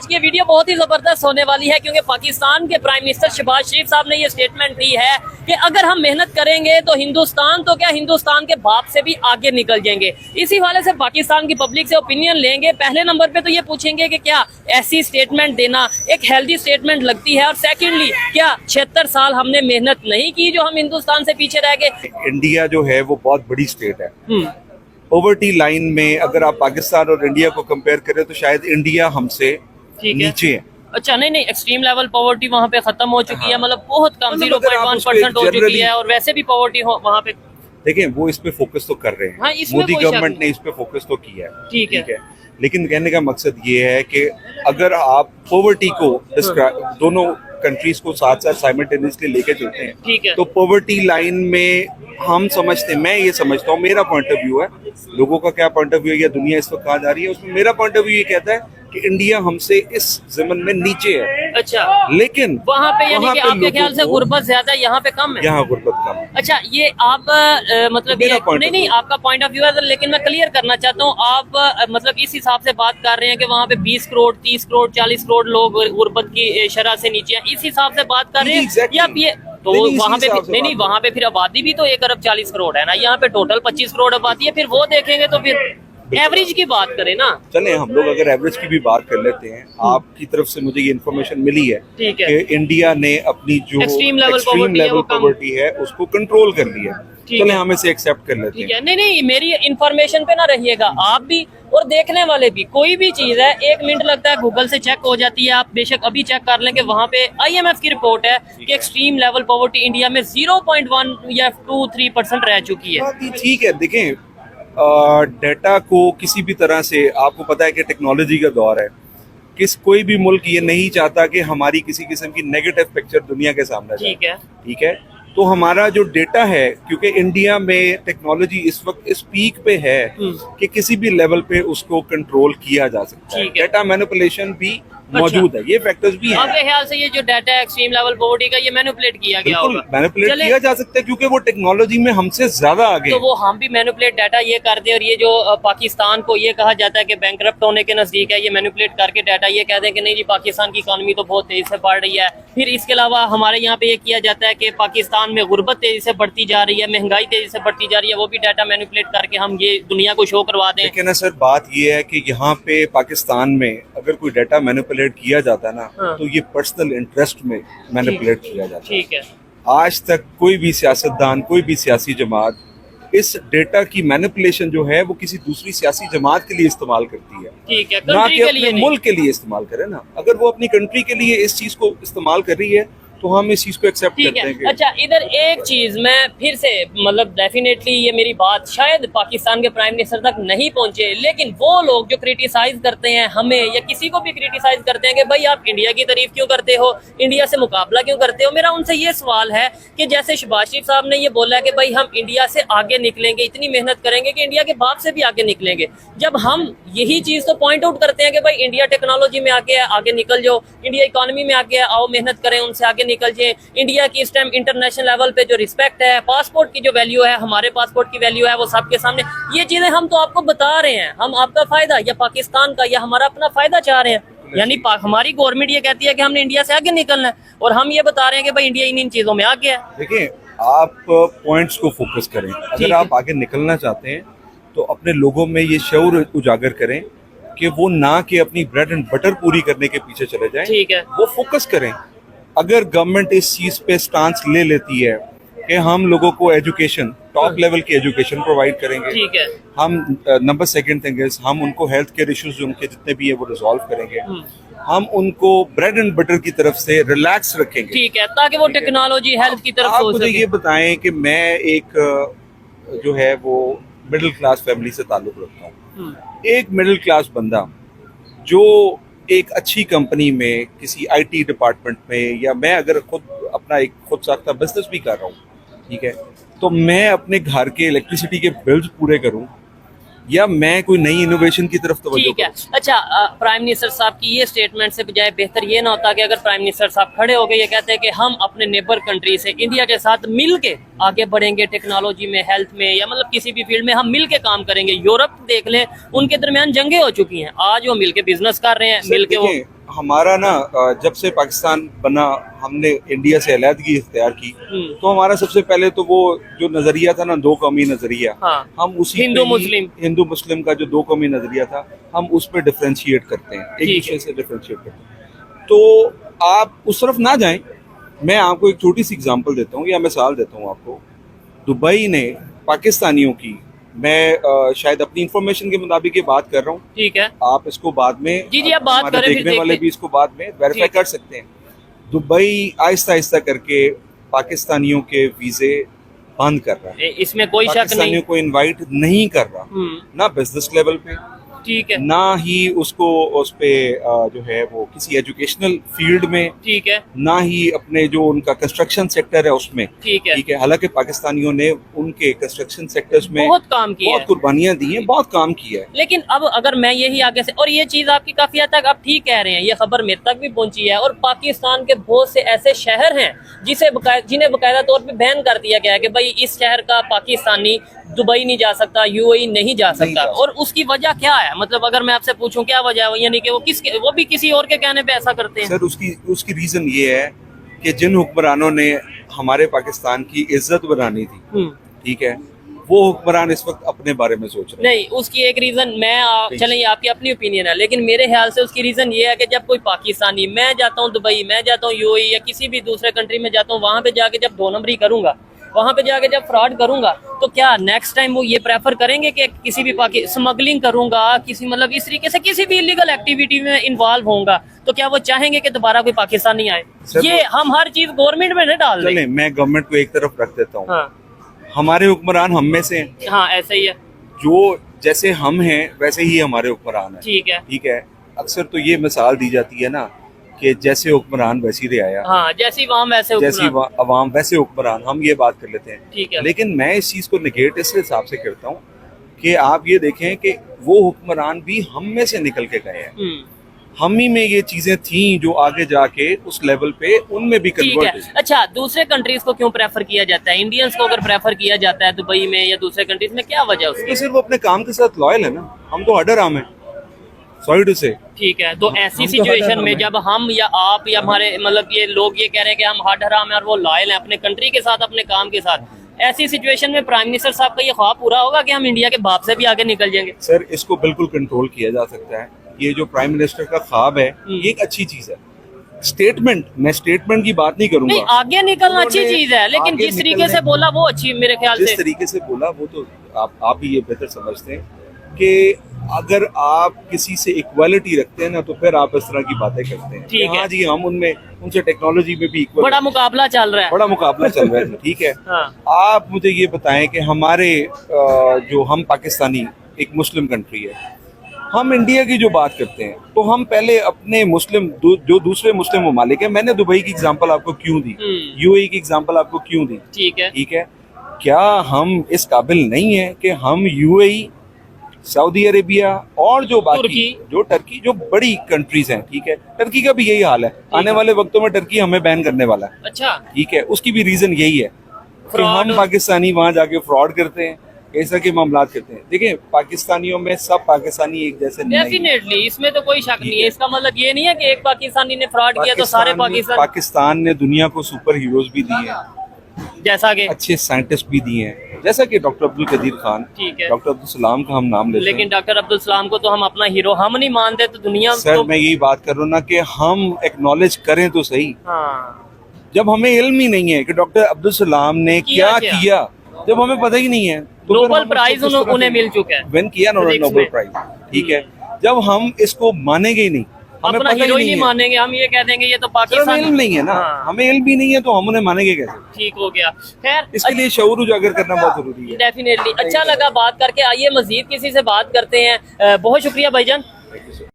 आज की वीडियो बहुत ही जबरदस्त होने वाली है क्योंकि पाकिस्तान के प्राइम मिनिस्टर शहबाज शरीफ साहब ने ये स्टेटमेंट दी है कि अगर हम मेहनत करेंगे तो हिंदुस्तान तो क्या हिंदुस्तान के बाप से भी आगे निकल जाएंगे। इसी वाले से पाकिस्तान की पब्लिक से ओपिनियन लेंगे। पहले नंबर पे तो ये पूछेंगे कि क्या ऐसी स्टेटमेंट देना एक हेल्दी स्टेटमेंट लगती है, और सेकेंडली क्या 76 साल हमने मेहनत नहीं की जो हम हिंदुस्तान से पीछे रह गए। इंडिया जो है वो बहुत बड़ी स्टेट है। पॉवर्टी लाइन में अगर आप पाकिस्तान और इंडिया को कंपेयर करें तो शायद इंडिया हमसे नीचे है। अच्छा, नहीं, एक्सट्रीम लेवल पॉवर्टी वहाँ पे खत्म हो चुकी है, मतलब बहुत कम 0.1% हो चुकी है, और वैसे भी पॉवर्टी वहाँ पे देखें वो इस पे फोकस तो कर रहे हैं। हाँ, मोदी गवर्नमेंट ने इस पे फोकस तो किया है। ठीक है, लेकिन कहने का मकसद ये है कि अगर आप पॉवर्टी को दोनों कंट्रीज को साथ साथ साइमल्टेनियसली लेके चलते हैं तो पॉवर्टी लाइन में हम समझते हैं, मैं ये समझता हूँ, मेरा पॉइंट ऑफ व्यू है, लोगों का क्या पॉइंट ऑफ व्यू है या दुनिया इस वक्त कहाँ जा रही है उसमें मेरा पॉइंट ऑफ व्यू ये कहता है कि इंडिया हमसे इस ज़मीन में नीचे है। अच्छा, लेकिन वहाँ पे यानी कि आपके ख्याल से गुर्बत ज्यादा, यहाँ पे कम है? यहाँ गुर्बत कम है। अच्छा, ये आप मतलब ये नहीं आपका पॉइंट ऑफ व्यू है, लेकिन मैं क्लियर करना चाहता हूँ, आप मतलब इस हिसाब से बात कर रहे हैं कि वहाँ पे 20 करोड़ 30 करोड़ 40 करोड़ लोग गुर्बत की शरह से नीचे हैं, इस हिसाब से बात कर रहे हैं या ये तो वहाँ पे नहीं वहाँ पे फिर आबादी भी तो 1 अरब 40 करोड़ है ना, यहाँ पे टोटल 25 करोड़ आबादी है, फिर वो देखेंगे तो फिर एवरेज की बात करें ना। चले हम लोग अगर एवरेज की भी बात कर लेते हैं, आपकी तरफ से मुझे ये इन्फॉर्मेशन मिली है कि इंडिया ने अपनी जो एक्सट्रीम लेवल पॉवर्टी है उसको कंट्रोल कर लिया। चले हम इसे एक्सेप्ट कर लेते हैं। नहीं, मेरी इन्फॉर्मेशन पे ना रहिएगा आप भी और देखने वाले भी। कोई भी चीज है 1 मिनट लगता है, गूगल से चेक हो जाती है, आप बेशक अभी चेक कर लेंगे, वहाँ पे IMF की रिपोर्ट है कि एक्सट्रीम लेवल पॉवर्टी इंडिया में 0.1 या 2-3% रह चुकी है। ठीक है, देखें डेटा को किसी भी तरह से, आपको पता है कि टेक्नोलॉजी का दौर है, कोई भी मुल्क ये नहीं चाहता कि हमारी किसी किस्म की नेगेटिव पिक्चर दुनिया के सामने जाए। ठीक है, तो हमारा जो डेटा है, क्योंकि इंडिया में टेक्नोलॉजी इस वक्त इस पीक पे है कि किसी भी लेवल पे उसको कंट्रोल किया जा सकता है। डेटा मैनिपुलेशन भी मौजूद है, ये फैक्टर्स भी हैं। आपके ख्याल से ये जो डाटा है एक्सट्रीम लेवल पॉवर्टी का, ये मैनिपुलेट किया गया होगा? मैनिपुलेट किया जा सकता है क्योंकि वो टेक्नोलॉजी में हमसे ज्यादा आगे। तो वो हम भी मैनिपुलेट डाटा ये करते हैं, और ये जो पाकिस्तान को ये कहा जाता है कि बैंकरप्ट होने के नजदीक है, ये मैनिपुलेट करके डाटा ये कह दें कि नहीं जी पाकिस्तान की इकोनॉमी तो बहुत तेजी से बढ़ रही है। फिर इसके अलावा हमारे यहाँ पे ये किया जाता है कि पाकिस्तान में गुर्बत तेजी से बढ़ती जा रही है, महंगाई तेजी से बढ़ती जा रही है, वो भी डाटा मैनिपुलेट करके हम ये दुनिया को शो करवा दें। लेकिन सर बात ये है कि यहाँ पे पाकिस्तान में अगर कोई डाटा मैनिपुलेट किया जाता है ना, तो ये पर्सनल इंटरेस्ट में मैनिपुलेट किया जाता है। ठीक है, आज तक कोई भी सियासतदान, कोई भी सियासी जमात इस डेटा की मैनिपुलेशन जो है वो किसी दूसरी सियासी जमात के लिए इस्तेमाल करती है। ठीक है, ना कि अपने मुल्क के लिए इस्तेमाल करे ना। अगर वो अपनी कंट्री के लिए इस चीज को इस्तेमाल कर रही है तो हम इस चीज को एक्सेप्ट करते हैं। अच्छा, इधर एक चीज मैं फिर से मतलब डेफिनेटली ये मेरी बात शायद पाकिस्तान के प्राइम मिनिस्टर तक नहीं पहुंचे, लेकिन वो लोग जो क्रिटिसाइज करते हैं हमें या किसी को भी क्रिटिसाइज करते हैं कि भाई आप इंडिया की तारीफ क्यों करते हो, इंडिया से मुकाबला क्यों करते हो, मेरा उनसे ये सवाल है कि जैसे शहबाज शरीफ साहब ने ये बोला कि भाई हम इंडिया से आगे निकलेंगे, इतनी मेहनत करेंगे कि इंडिया के बाप से भी आगे निकलेंगे। जब हम यही चीज तो पॉइंट आउट करते हैं कि भाई इंडिया टेक्नोलॉजी में आगे निकल जाओ, इंडिया इकोनॉमी में आओ, मेहनत करें, उनसे आगे निकल जाए। इंडिया की इस टाइम इंटरनेशनल लेवल पे जो रिस्पेक्ट है, पासपोर्ट की जो वैल्यू है, हमारे पासपोर्ट की वैल्यू है, वो सबके सामने ये चीजें हम तो आपको बता रहे हैं। हम आपका फायदा या पाकिस्तान का या हमारा अपना फायदा चाह रहे हैं, यानी हमारी गवर्नमेंट ये कहती है कि हमने इंडिया से आगे निकलना है, और हम ये बता रहे हैं कि भाई इंडिया इन चीजों में आगे है। देखिए, आप पॉइंट्स को फोकस करें। अगर आप आगे निकलना चाहते हैं तो अपने लोगों में ये शऊर उजागर करें कि वो ना कि अपनी ब्रेड एंड बटर पूरी करने के पीछे चले जाएं। ठीक है, वो फोकस करें। अगर गवर्नमेंट इस चीज पे स्टांस ले लेती है कि हम लोगों को एजुकेशन, टॉप लेवल की एजुकेशन प्रोवाइड करेंगे, ठीक है, हम नंबर सेकंड थिंग इज हम उनको हेल्थ केयर इश्यूज जो उनके जितने भी है वो रिजॉल्व करेंगे, हम उनको ब्रेड एंड बटर की तरफ से रिलैक्स रखेंगे। ठीक है, ताकि वो टेक्नोलॉजी हेल्थ की तरफ आप मुझे ये बताएं कि मैं एक जो है वो मिडिल क्लास फैमिली से ताल्लुक रखता हूँ। एक मिडिल क्लास बंदा जो एक अच्छी कंपनी में किसी IT डिपार्टमेंट में, या मैं अगर अपना एक खुद साख्ता बिजनेस भी कर रहा हूँ, ठीक है, तो मैं अपने घर के इलेक्ट्रिसिटी के बिल्स पूरे करूँ या मैं कोई नई इनोवेशन की तरफ तवज्जो करूं। ठीक है, अच्छा, प्राइम मिनिस्टर साहब की ये स्टेटमेंट से बजाय बेहतर ये ना होता कि अगर प्राइम मिनिस्टर साहब खड़े हो गए ये कहते हैं कि हम अपने नेबर कंट्री से इंडिया के साथ मिल के आगे बढ़ेंगे, टेक्नोलॉजी में, हेल्थ में, या मतलब किसी भी फील्ड में हम मिल के काम करेंगे। यूरोप देख लें, उनके दरमियान जंगें हो चुकी हैं, आज वो मिल के बिजनेस कर रहे हैं, मिल के वो हमारा ना जब से पाकिस्तान बना, हमने इंडिया से अलहदगी इख्तियार की, तो हमारा सबसे पहले तो वो जो नजरिया था ना, दो कौमी नजरिया, हाँ, हम उसी हिंदू मुस्लिम का जो दो कौमी नजरिया था, हम उस पर डिफ्रेंशिएट करते हैं, एक दूसरे से डिफ्रेंशिएट करते हैं। तो आप उस तरफ ना जाएं। मैं आपको एक छोटी सी एग्जांपल देता हूँ या मिसाल देता हूँ आपको। दुबई ने पाकिस्तानियों की, मैं शायद अपनी इंफॉर्मेशन के मुताबिक ये बात कर रहा हूँ, ठीक है, आप इसको बाद में, जी आप बात करें, देखने वाले भी इसको बाद में वेरीफाई कर सकते हैं। दुबई आहिस्ता आहिस्ता करके पाकिस्तानियों के वीजे बंद कर रहा है, इसमें कोई शक नहीं, पाकिस्तानियों को इनवाइट नहीं कर रहा, ना बिजनेस लेवल पे, ठीक है, ना ही उसको उस पे जो है वो किसी एजुकेशनल फील्ड में, ठीक है, ना ही अपने जो उनका कंस्ट्रक्शन सेक्टर है उसमें, ठीक है। हालांकि पाकिस्तानियों ने उनके कंस्ट्रक्शन सेक्टर्स में बहुत काम किया, बहुत कुर्बानियां दी हैं, बहुत काम किया है। लेकिन अब अगर मैं यही आगे से, और ये चीज आपकी काफी हद तक आप ठीक कह रहे हैं, ये खबर मेरे तक भी पहुंची है, और पाकिस्तान के बहुत से ऐसे शहर हैं जिन्हें बकायदा तौर पे बैन कर दिया गया है कि भाई इस शहर का पाकिस्तानी दुबई नहीं जा सकता, यूएई नहीं जा सकता। और उसकी वजह क्या है? मतलब अगर मैं आपसे पूछूं क्या वजह है, यानी कि वो भी किसी और के कहने पे ऐसा करते हैं। सर उसकी रीजन ये है कि जिन हुक्मरानों ने हमारे पाकिस्तान की इज्जत बनानी थी, ठीक है, वो हुक्मरान इस वक्त अपने बारे में सोच रहे हैं। नहीं, उसकी एक रीजन चलें, ये आपकी अपनी ओपिनियन है, लेकिन मेरे ख्याल से उसकी रीजन ये है कि जब कोई पाकिस्तानी, मैं जाता हूँ दुबई, मैं जाता हूँ यूएई या किसी भी दूसरे कंट्री में जाता हूँ, वहां पे जाके जब 2 नंबरी करूंगा, वहां पे जाके जब फ्रॉड करूंगा, तो क्या नेक्स्ट टाइम वो ये प्रेफर करेंगे कि किसी भी स्मगलिंग करूंगा, किसी मतलब इस तरीके से किसी भी इलीगल एक्टिविटी में इन्वॉल्व होऊंगा, तो क्या वो चाहेंगे कि दोबारा कोई पाकिस्तानी आए? ये हम हर चीज गवर्नमेंट में नहीं डाल रहे। मैं गवर्नमेंट को एक तरफ रख देता हूँ, हाँ। हमारे हुक्मरान हम में से हैं, हाँ ऐसा ही है, जो जैसे हम हैं वैसे ही हमारे हुक्मरान हैं, ठीक है। अक्सर तो ये मिसाल दी जाती है ना कि जैसे हुक्मरान वैसी रियाया, हाँ, जैसी अवाम वैसे हुक्मरान, हम ये बात कर लेते हैं, ठीक है। लेकिन मैं इस चीज को निगेट इस हिसाब से करता हूँ कि आप ये देखें कि वो हुक्मरान भी हम में से निकल के गए हैं, हम ही में ये चीजें थी जो आगे जाके उस लेवल पे उनमें भी कन्वर्ट हुई। अच्छा, दूसरे कंट्रीज को क्यों प्रेफर किया जाता है? इंडियंस को अगर प्रेफर किया जाता है दुबई में या दूसरे कंट्रीज में, क्या वजह है? सिर्फ वो अपने काम के साथ लॉयल है ना, हम तो हडर आम है, सॉरी टू से, ठीक है। तो ऐसी सिचुएशन में जब हम या आप या हमारे मतलब ये लोग ये कह रहे हैं कि हम हड हराम हैं और वो लॉयल हैं अपने कंट्री के साथ, अपने काम के साथ, ऐसी सिचुएशन में प्राइम मिनिस्टर साहब का ये ख्वाब पूरा होगा कि हम इंडिया के बाप से भी आगे निकल जाएंगे? सर, इसको बिल्कुल कंट्रोल किया जा सकता है। ये जो प्राइम मिनिस्टर का ख्वाब है, ये एक अच्छी चीज है। मैं स्टेटमेंट की बात नहीं करूंगा, नहीं, आगे निकलना अच्छी चीज है, लेकिन जिस तरीके से बोला वो अच्छी, मेरे ख्याल से जिस तरीके से बोला वो तो आप भी ये बेहतर समझते हैं कि अगर आप किसी से इक्वालिटी रखते हैं ना, तो फिर आप इस तरह की बातें करते हैं। ठीक है, हाँ जी, हम उनसे टेक्नोलॉजी में भी इक्वल, बड़ा मुकाबला चल रहा है, ठीक है। हाँ। आप मुझे ये बताएं कि हमारे जो हम पाकिस्तानी एक मुस्लिम कंट्री है, हम इंडिया की जो बात करते हैं तो हम पहले अपने मुस्लिम जो दूसरे मुस्लिम ममालिक है, मैंने दुबई की एग्जांपल आपको क्यों दी, यूएई की एग्जांपल आपको क्यों दी, ठीक है। क्या हम इस काबिल नहीं है कि हम यूएई, सऊदी अरेबिया और जो बाकी टर्की जो बड़ी कंट्रीज हैं, ठीक है, टर्की का भी यही हाल है, आने वाले वक्तों में टर्की हमें बैन करने वाला है, अच्छा, ठीक है। उसकी भी रीजन यही है कि हम पाकिस्तानी वहां जाके फ्रॉड करते हैं, ऐसा के मामला करते हैं। देखिए, पाकिस्तानियों में सब पाकिस्तानी एक जैसे डेफिनेटली, इसमें तो कोई शक नहीं है। इसका मतलब ये नहीं है कि एक पाकिस्तानी ने फ्रॉड किया तो सारे पाकिस्तान ने दुनिया को सुपर हीरोज भी दिए हैं, जैसा कि अच्छे साइंटिस्ट भी दिए हैं, जैसा कि डॉक्टर अब्दुल कदीर खान, ठीक है, डॉक्टर अब्दुल सलाम का हम नाम लेते हैं, लेकिन डॉक्टर अब्दुल सलाम को तो हम अपना हीरो हम नहीं मानते, तो दुनिया सर तो... मैं यही बात कर रहा हूँ ना कि हम एक्नॉलेज करें तो सही। हाँ। जब हमें इल्म ही नहीं है कि डॉक्टर अब्दुल सलाम ने क्या किया, जब हमें पता ही नहीं है, तो नोबेल प्राइज उन्हें मिल चुका है, विन किया ना नोबेल प्राइज, ठीक है। जब हम इसको मानेंगे ही नहीं, अपना हीरो ही नहीं मानेंगे, हम ये कह देंगे ये तो पाकिस्तान, इल्म नहीं है ना, हमें इल्म भी नहीं है तो हम उन्हें मानेंगे कैसे? ठीक हो गया। खैर, इसके लिए शऊर उजागर करना बहुत जरूरी है। डेफिनेटली, अच्छा लगा बात करके। आइए मजीद किसी से बात करते हैं। बहुत शुक्रिया भाईजान।